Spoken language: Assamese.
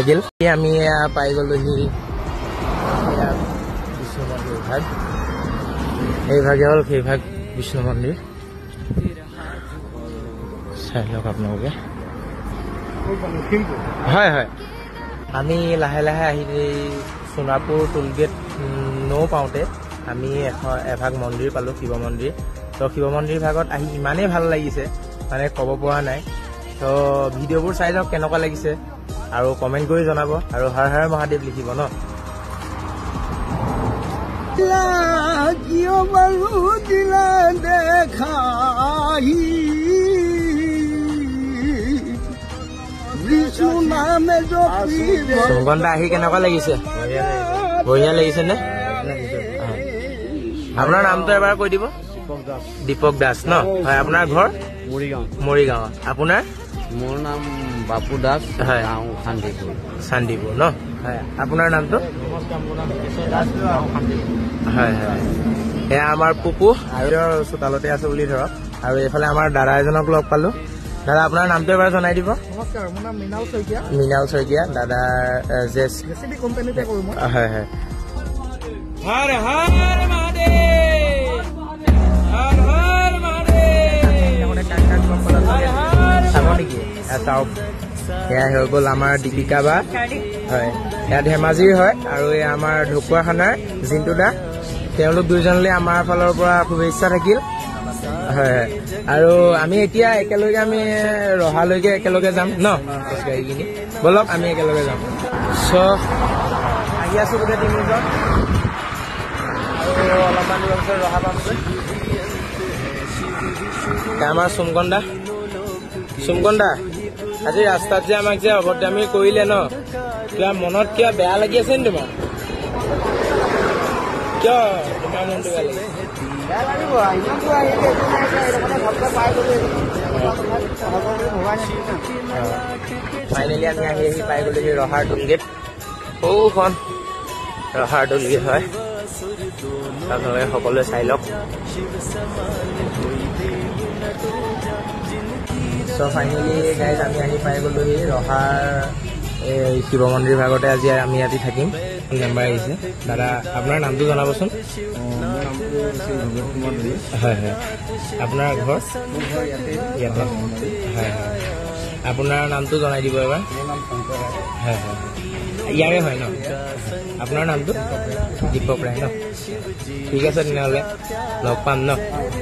থাকিল। আমি পাই গ'লোহি বিষ্ণু মন্দিৰ ভাগ। এই ভাগে হ'ল সেই ভাগ বিষ্ণু মন্দিৰ। চাই লওক আপোনালোকে। হয় হয়, আমি লাহে লাহে আহি সোণাপুৰ টোলগেট পাওঁতে আমি এভাগ মন্দিৰ পালোঁ, শিৱ মন্দিৰ। তো শিৱ মন্দিৰ ভাগত আহি ইমানেই ভাল লাগিছে মানে ক'ব পৰা নাই। তো ভিডিঅ'বোৰ চাই লওক কেনেকুৱা লাগিছে আৰু কমেণ্ট কৰি জনাব আৰু হৰ হৰ মহাদেৱ লিখিব ন। সুমগন্ধা আহি কেনেকুৱা লাগিছে? বঢ়িয়া লাগিছে নে? আপোনাৰ নামটো এবাৰ কৈ দিব। দীপক দাস ন? হয়, আপোনাৰ ঘৰ মৰিগাঁৱত। আপোনাৰ? মোৰ নাম বাপু দাস। হয়, চান্দিপুৰ ন? হয়, আপোনাৰ নামটো? হয় হয়, এয়া আমাৰ পুপু আৰু চোতালতে আছে বুলি ধৰক। আৰু এইফালে আমাৰ দাদা এজনক লগ পালো। দাদা, আপোনাৰ নামটো এবাৰ জনাই দিব। নমস্কাৰ, মোৰ নাম মৃণাল শইকীয়া। মৃণাল শইকীয়া, দাদা জেচিবি কোম্পানীতে কৰোঁ মই। হয় হয়। হৰ হৰ মহাদেৱ, হৰ হৰ মহাদেৱ। চাব নেকি? চাওক, এয়া হৈ গ'ল আমাৰ দীপিকা বা। হয়, এয়া ধেমাজিৰ হয় আৰু এয়া আমাৰ ঢকুৱাখানাৰ জিন্তু দা। তেওঁলোক দুইজনলৈ আমাৰ ফালৰ পৰা শুভেচ্ছা থাকিল। হয় হয়, আৰু আমি এতিয়া একেলগে আমি ৰহালৈকে একেলগে যাম ন খোজকাঢ়িখিনি। বলক আমি একেলগে যাম। চ' আহি আছোঁ গোটেই তিনিজন আৰু অলপমান দূৰৰ পিছত ৰহা পামগৈ। আমাৰ চুমকন্দা আজি ৰাস্তাত যে আমাক যে অভদ্ৰামী কৰিলে ন, কিবা মনত কিবা বেয়া লাগি আছে নি তোমাৰ? কিয় তোমাৰ মনটো বেয়া লাগিছে? ফাইনেলি আমি আহি পাই গ'লোহি ৰহাৰ টোলগেট। সৌখন ৰহাৰ টোলগেট হয়, আপোনালোকে সকলোৱে চাই লওক। চ' ফাইনেলি গাইজ আমি আহি পাই গ'লোহি ৰহাৰ শিৱ মন্দিৰ ভাগতে। আজি আমি ইয়াতে থাকিম। মেম্বাৰ আহিছে। দাদা, আপোনাৰ নামটো জনাবচোন। হয় হয়, আপোনাৰ ঘৰ ইয়াতে? হয় হয়, আপোনাৰ নামটো জনাই দিব এবাৰ। হয় হয়, ইয়াৰে হয় ন? আপোনাৰ নামটো? দীপক ৰায় ন? ঠিক আছে, তেনেহ'লে লগ পাম ন?